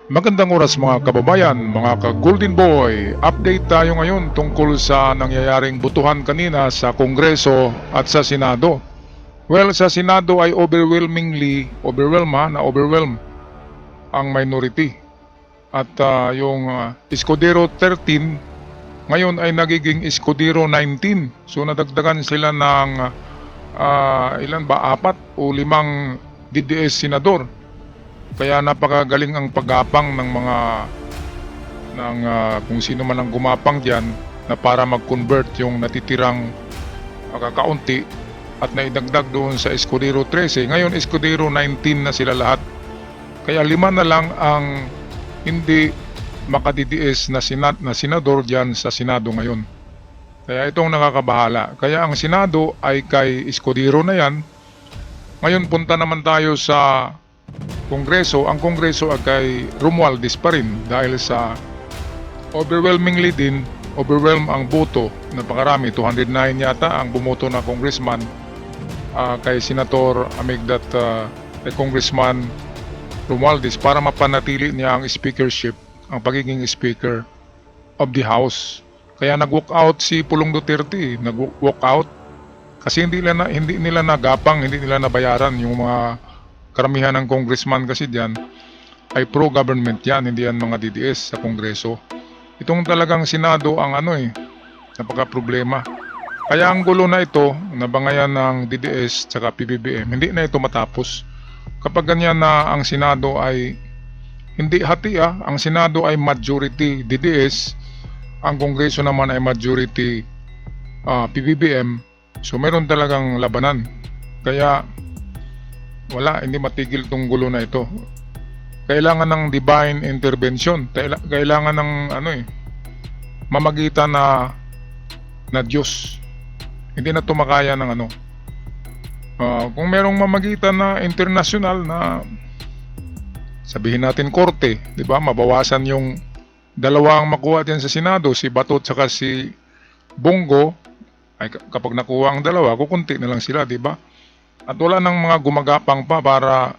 Magandang oras mga kababayan, mga ka-Golden Boy. Update tayo ngayon tungkol sa nangyayaring butuhan kanina sa Kongreso at sa Senado. Well, sa Senado ay overwhelm ang minority. At yung Escudero 13 ngayon ay nagiging Escudero 19. So nadagdagan sila ng ilan ba? 4 o 5 DDS senador. Kaya napakagaling ang paggapang ng mga kung sino man ang gumapang diyan na para mag-convert yung natitirang kakaunti at naidagdag doon sa Escudero 13. Ngayon Escudero 19 na sila lahat. Kaya 5 na lang ang hindi makadidies na senador diyan sa Senado ngayon. Kaya itong nakakabahala. Kaya ang Senado ay kay Escudero na yan. Ngayon punta naman tayo sa Kongreso. Ang Kongreso ay kay Romualdez pa rin dahil sa overwhelm ang boto. Napakarami, 209 yata ang bumoto na congressman kay Senator Amigdat kay Congressman Romualdez para mapanatili niya ang speakership, ang pagiging speaker of the House. Kaya nag-walk out si Pulong Duterte, nag-walk out kasi hindi nila nagapang, hindi nila nabayaran yung mga karamihan ng congressman kasi diyan ay pro-government yan, hindi yan mga DDS sa Kongreso. Itong talagang Senado ang napaka-problema. Kaya ang gulo na ito, nabangayan ng DDS tsaka PBBM, hindi na ito matapos. Kapag ganyan na ang Senado ay hindi hati ang Senado ay majority DDS, ang Kongreso naman ay majority PBBM, so meron talagang labanan. Kaya wala, hindi matigil tong gulo na ito. Kailangan ng divine intervention. Kailangan ng mamagitan na Diyos. Hindi na tumakaya ng kung merong mamagitan na international na sabihin natin korte, di ba? Mabawasan yung dalawang makuha diyan sa Senado, si Bato at saka si Bongo. Ay kapag nakuha ang dalawa, kukunti na lang sila, di ba? At wala nang mga gumagapang pa para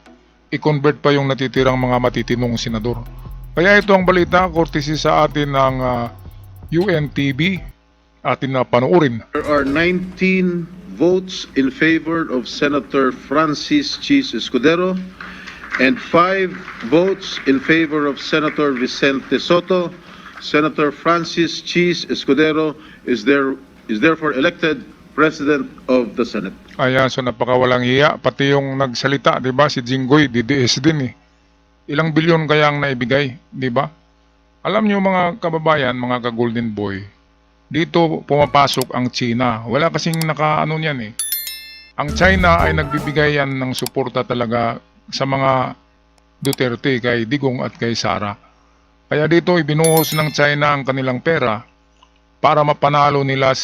i-convert pa yung natitirang mga matitinong senador. Kaya ito ang balita, courtesy sa atin ng UNTV, atin na panoorin. There are 19 votes in favor of Senator Francis Chis Escudero and 5 votes in favor of Senator Vicente Soto. Senator Francis Chis Escudero is therefore elected President of the Senate. Ayan, so napakawalang hiya. Pati yung nagsalita, di ba, si Jinggoy, DDS din Ilang bilyon kaya ang naibigay, di ba? Alam niyo mga kababayan, mga ka-Golden Boy, dito pumapasok ang China. Wala kasing niyan Ang China ay nagbibigay yan ng suporta talaga sa mga Duterte, kay Digong at kay Sara. Kaya dito ibinuhos ng China ang kanilang pera para mapanalo nila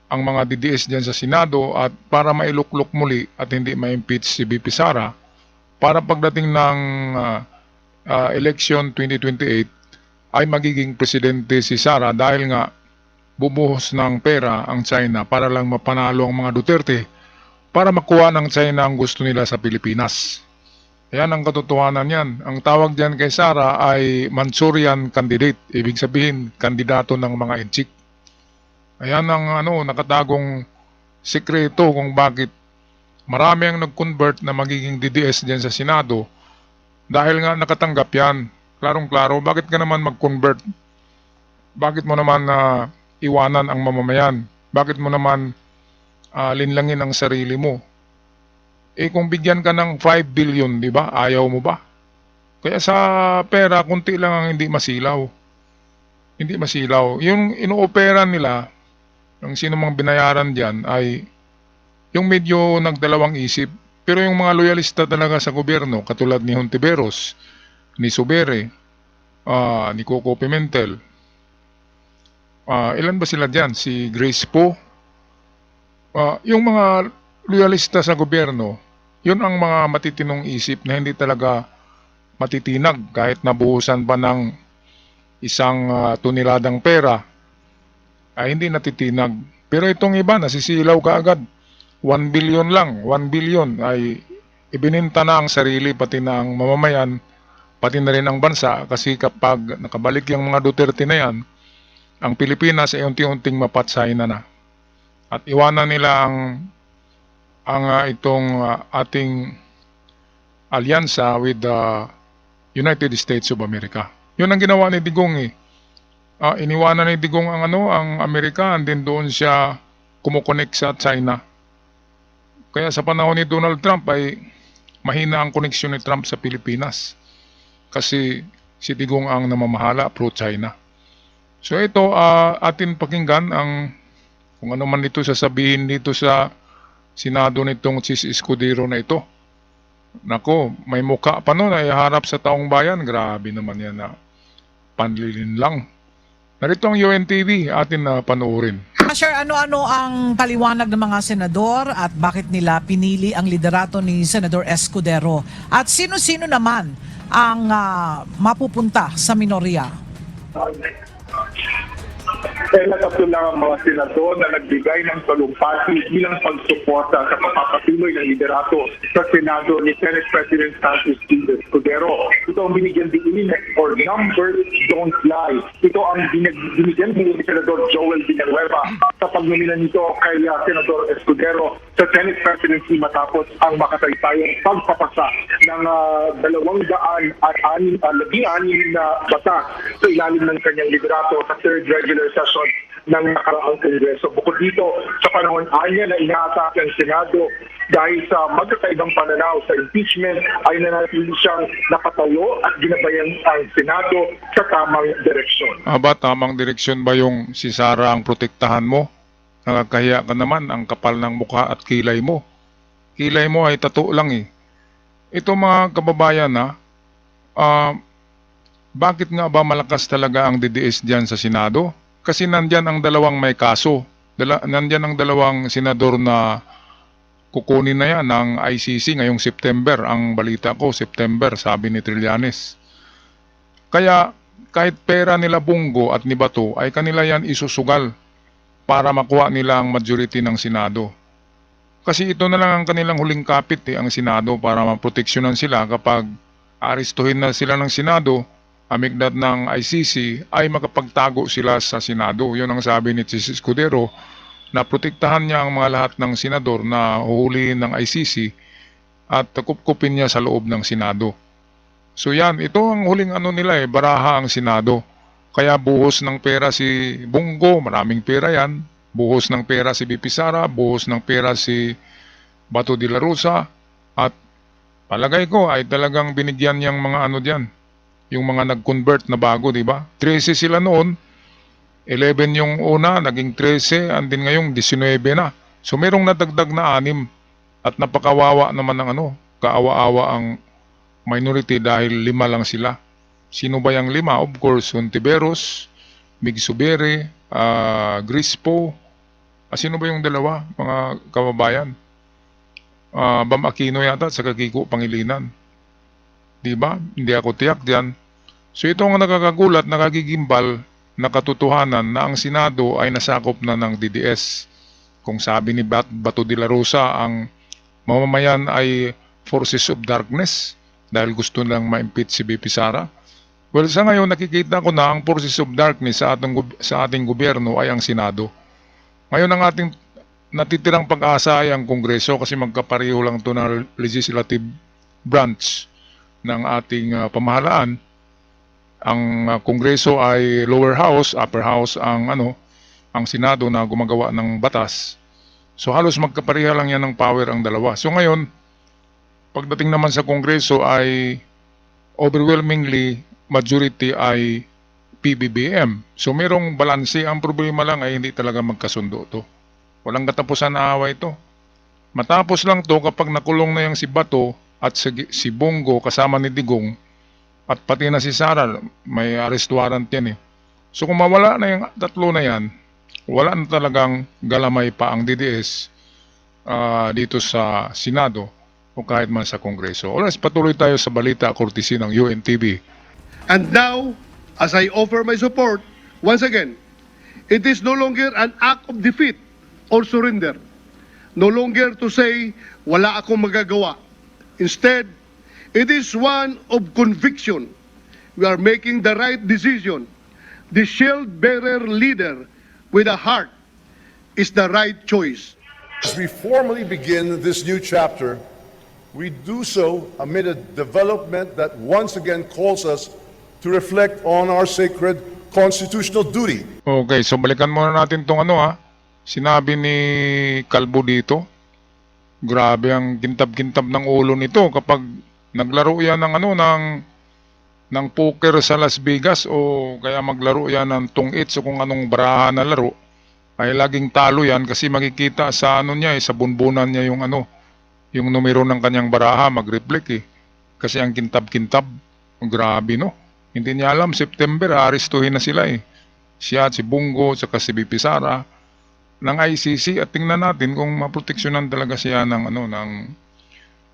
ang mga DDS dyan sa Senado at para mailuklok muli at hindi ma-impeach si BP Sara para pagdating ng election 2028 ay magiging presidente si Sara dahil nga bumuhos ng pera ang China para lang mapanalo ang mga Duterte para makuha ng China ang gusto nila sa Pilipinas. Ayan ang katotohanan yan. Ang tawag dyan kay Sara ay Manchurian candidate, ibig sabihin kandidato ng mga inchik. Ayan ang nakatagong sikreto kung bakit marami ang nag-convert na magiging DDS diyan sa Senado dahil nga nakatanggap yan. Klarong-klaro, bakit ka naman mag-convert? Bakit mo naman iwanan ang mamamayan? Bakit mo naman linlangin ang sarili mo? Kung bigyan ka ng 5 billion, di ba? Ayaw mo ba? Kaya sa pera, kunti lang ang hindi masilaw. Hindi masilaw. Yung inoopera nila, ang sino mang binayaran dyan ay yung medyo nagdalawang isip. Pero yung mga loyalista talaga sa gobyerno, katulad ni Hontiveros, ni Subere, ni Coco Pimentel, ilan ba sila dyan? Si Grace Poe. Yung mga loyalista sa gobyerno, yun ang mga matitinong isip na hindi talaga matitinag kahit nabuhusan pa ng isang toniladang pera ay hindi natitinag. Pero itong iba nasisilaw kaagad. 1 billion lang, 1 billion ay ibininta na ang sarili pati na ang mamamayan pati na rin ang bansa, kasi kapag nakabalik yung mga Duterte na yan, ang Pilipinas ay unti-unting mapatsay na. At iwanan nila ang ating alyansa with the United States of America. Yun ang ginawa ni Digong eh. Iniwanan ni Digong ang Amerika, and then doon siya kumukonek sa China. Kaya sa panahon ni Donald Trump ay mahina ang koneksyon ni Trump sa Pilipinas. Kasi si Digong ang namamahala pro-China. So ito, atin pakinggan kung ano man ito sasabihin dito sa Senado nitong Chis Escudero na ito. Nako, may muka pa nun ay harap sa taong bayan. Grabe naman yan na panlilin lang. Narito ang UNTV, atin na panoorin. Sir, ano-ano ang paliwanag ng mga senador at bakit nila pinili ang liderato ni Senador Escudero? At sino-sino naman ang mapupunta sa minorya? Tatlo lang ang mga senador na nagbigay ng talumpati bilang pagsuporta sa papapatuloy ng liderato sa Senado ni Senate President Francis G. Escudero. Ito ang binigyan diin or numbers don't lie. Ito ang binigyan diin ni Senador Joel Villanueva sa pagnomina nito kay Senador Escudero sa Senate presidency matapos ang makataysayang pagpapasa ng 216 na batas sa ilalim ng kanyang liderato sa third regular session ng nakaraang Kongreso. Bukod dito, sa panahon niya na inaatake ang Senado dahil sa magkakaibang pananaw sa impeachment, ay nanatili siyang nakatayo at ginabayan ang Senado sa tamang direksyon. Tamang direksyon ba yung si Sara ang protektahan mo? Nakakahiya ka naman, ang kapal ng mukha at kilay mo. Kilay mo ay tattoo lang eh. Ito mga kababayan bakit nga ba malakas talaga ang DDS dyan sa Senado? Kasi nandyan ang dalawang may kaso. Nandyan ang dalawang senador na kukunin na yan ng ICC ngayong September. Ang balita ko, September, sabi ni Trillanes. Kaya kahit pera nila Bongo at ni Bato ay kanila yan isusugal para makuha nila ang majority ng Senado. Kasi ito na lang ang kanilang huling kapit ang Senado para maproteksyonan sila kapag arestuhin na sila ng Senado, amigdat ng ICC, ay makapagtago sila sa Senado. Yun ang sabi ni Chis Escudero, na protektahan niya ang mga lahat ng senador na huhulihin ng ICC at kupkupin niya sa loob ng Senado. So yan, ito ang huling nila baraha ang Senado. Kaya buhos ng pera si Bongo, maraming pera yan. Buhos ng pera si BP Sara, buhos ng pera si Bato de la Rosa, at palagay ko ay talagang binigyan niyang mga diyan. Yung mga nag-convert na bago, di ba? 13 sila noon, 11 yung una, naging 13, and then ngayong 19 na. So merong nadagdag na 6, at napakawawa naman ng kaawa-awa ang minority dahil 5 lang sila. Sino ba yung 5? Of course, Hontiveros, Mig Subere, Grispo, sino ba yung dalawa, mga kababayan? Bam Aquino yata, sa Kiko Pangilinan. Diba? Hindi ako tiyak diyan. So ito ang nakakagulat, nakagigimbal na katotohanan na ang Senado ay nasakop na ng DDS. Kung sabi ni Bato de la Rosa, ang mamamayan ay forces of darkness dahil gusto lang ma-impeach si BP Sara. Well, sa ngayon nakikita ko na ang forces of darkness sa ating gobyerno ay ang Senado. Ngayon ang ating natitirang pag-asa ay ang Kongreso kasi magkapareho lang ito na legislative branch ng ating pamahalaan. Ang Kongreso ay lower house, upper house ang Senado na gumagawa ng batas. So halos magkapareha lang yan ng power ang dalawa. So ngayon, pagdating naman sa Kongreso ay overwhelmingly majority ay PBBM. So merong balanse. Ang problema lang ay hindi talaga magkasundo to. Walang katapusan na away ito. Matapos lang to kapag nakulong na yung si Bato at si Bongo kasama ni Digong at pati na si Sara, may arrest warrant yan eh. So kung mawala na yung tatlo na yan, wala na talagang galamay pa ang DDS dito sa Senado o kahit man sa Kongreso. Alright, patuloy tayo sa balita courtesy ng UNTV. And now, as I offer my support, once again, it is no longer an act of defeat or surrender. No longer to say, wala akong magagawa. Instead, It is one of conviction. We are making the right decision. The shield-bearer leader with a heart is the right choice. As we formally begin this new chapter, we do so amid a development that once again calls us to reflect on our sacred constitutional duty. Okay, so balikan muna natin tong sinabi ni Calvo dito. Grabe ang kintab-kintab ng ulo nito kapag naglaro yan ng poker sa Las Vegas o kaya maglaro yan ng tungits o kung anong barahan na laro, ay laging talo yan kasi makikita sa sa bunbunan niya yung numero ng kanyang baraha mag-reflect Kasi ang kintab-kintab, grabe no. Hindi niya alam, September, arestuhin na sila Siya, si Bungo, saka si BP Sara ng ICC at tingnan natin kung maproteksyonan talaga siya ng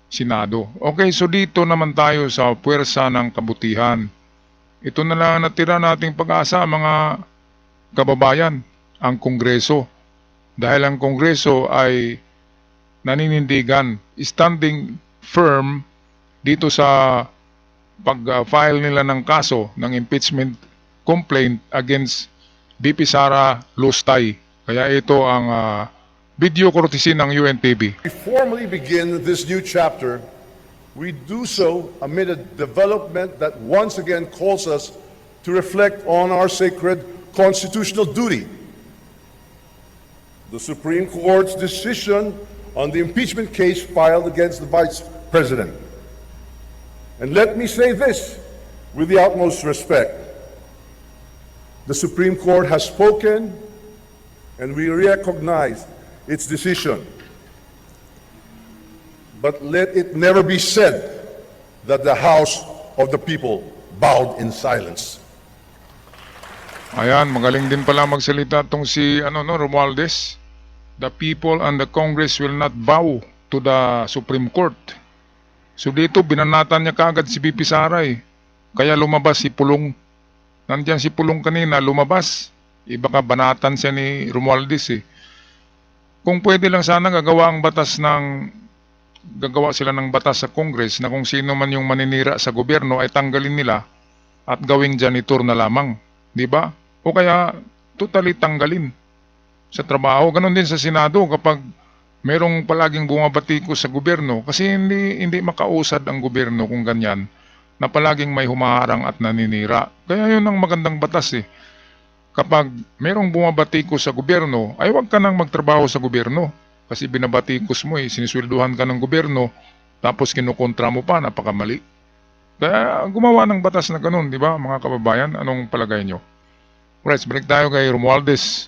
Senado. Okay, so dito naman tayo sa puwersa ng kabutihan. Ito na lang natira nating pag-asa mga kababayan, ang Kongreso. Dahil ang Kongreso ay naninindigan, standing firm dito sa pag-file nila ng kaso ng impeachment complaint against BP Sara Lustay. Kaya ito ang video courtesy ng UNTV. We formally begin this new chapter, we do so amid a development that once again calls us to reflect on our sacred constitutional duty. The Supreme Court's decision on the impeachment case filed against the Vice President. And let me say this with the utmost respect. The Supreme Court has spoken, and we recognize its decision. But let it never be said that the House of the People bowed in silence. Ayan, magaling din pala magsalita tong si Romualdez. The people and the Congress will not bow to the Supreme Court. So dito binanatan niya kaagad si BP Sara Kaya lumabas si Pulong. Nandiyan si Pulong kanina, lumabas. Baka banatan siya ni Romualdez Kung pwede lang sana gagawa sila ng batas sa Congress na kung sino man yung maninira sa gobyerno ay tanggalin nila at gawing janitor na lamang, di ba? O kaya totally tanggalin sa trabaho. Ganon din sa Senado kapag merong palaging bumabatikos sa gobyerno kasi hindi makausad ang gobyerno kung ganyan na palaging may humaharang at naninira. Kaya yun ang magandang batas Kapag merong bumabatikos sa gobyerno, ay huwag ka nang magtrabaho sa gobyerno. Kasi binabatikos mo siniswelduhan ka ng gobyerno, tapos kinukontra mo pa, napakamali. Kaya gumawa ng batas na ganun, di ba mga kababayan? Anong palagay nyo? Right, balik tayo kay Romualdez.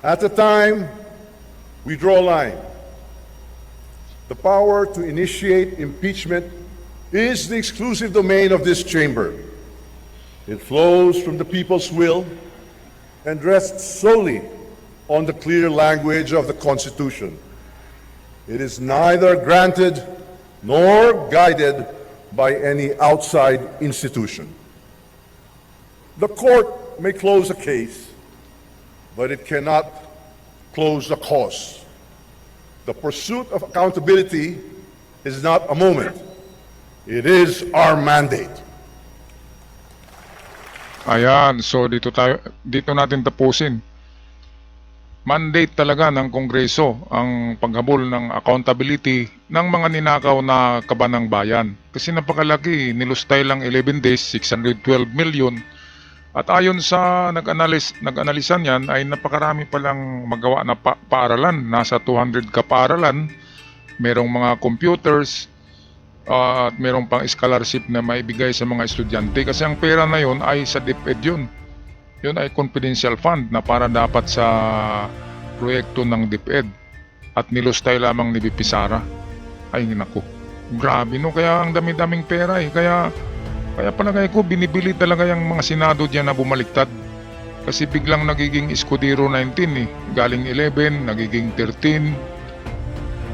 At the time, we draw a line. The power to initiate impeachment is the exclusive domain of this chamber. It flows from the people's will and rests solely on the clear language of the Constitution. It is neither granted nor guided by any outside institution. The court may close a case, but it cannot close a cause. The pursuit of accountability is not a moment. It is our mandate. Ayan, so dito natin tapusin. Mandate talaga ng Kongreso ang paghabol ng accountability ng mga ninakaw na kaban ng bayan. Kasi napakalaki, nilustay lang 11 days, 612 million. At ayon sa nag-analisan yan ay napakarami palang magawa na paaralan. Nasa 200 ka paaralan, merong mga computers, at merong pang scholarship na maibigay sa mga estudyante. Kasi ang pera na yun ay sa DepEd yun. Yun ay confidential fund na para dapat sa proyekto ng DepEd. At nilustay lamang ni BP Sara. Ay naku, grabe no, kaya ang dami-daming pera Kaya palagay ko binibili talaga yung mga senado dyan na bumaliktad. Kasi biglang nagiging Escudero 19 galing 11, nagiging 13.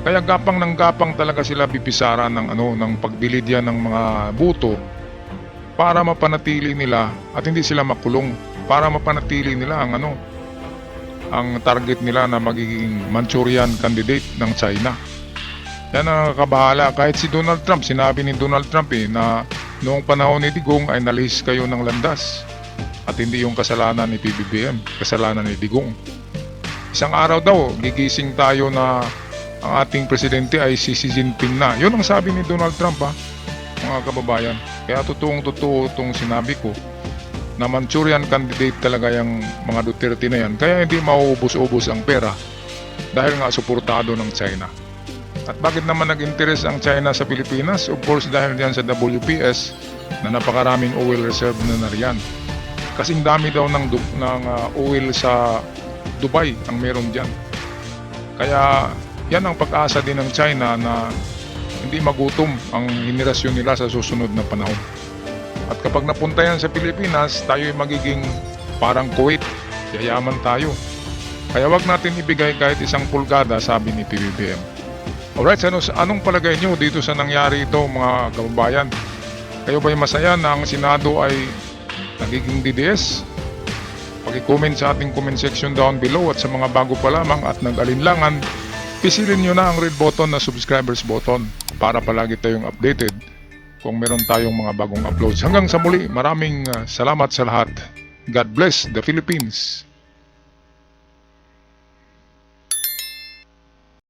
Kaya gapang talaga sila BP Sara ng pagbili diyan ng mga buto para mapanatili nila at hindi sila makulong, para mapanatili nila ang target nila na magiging Manchurian candidate ng China. Yan ang kabahala. Kahit si Donald Trump, sinabi ni Donald Trump na noong panahon ni Digong ay nalihis kayo ng landas. At hindi yung kasalanan ni PBBM, kasalanan ni Digong. Isang araw daw, gigising tayo na ang ating presidente ay si Xi Jinping na. Yun ang sabi ni Donald Trump, mga kababayan. Kaya totoong-totoo itong sinabi ko na Manchurian candidate talaga yung mga Duterte na yan. Kaya hindi mauubos-ubos ang pera dahil nga suportado ng China. At bakit naman nag-interest ang China sa Pilipinas? Of course dahil diyan sa WPS na napakaraming oil reserve na nariyan. Kasing dami daw ng oil sa Dubai ang meron diyan. Kaya yan ang pag-asa din ng China na hindi magutom ang henerasyon nila sa susunod na panahon. At kapag napunta yan sa Pilipinas, tayo ay magiging parang Kuwait. Yayaman tayo. Kaya wag natin ibigay kahit isang pulgada, sabi ni PBBM. Alright, anong palagay nyo dito sa nangyari ito, mga kababayan? Kayo ba'y masaya na ang Senado ay nagiging DDS? Pag-comment sa ating comment section down below at sa mga bago pa lamang at nag-alinlangan, pisilin nyo na ang red button na subscribers button para palagi tayong updated kung meron tayong mga bagong uploads. Hanggang sa muli, maraming salamat sa lahat. God bless the Philippines.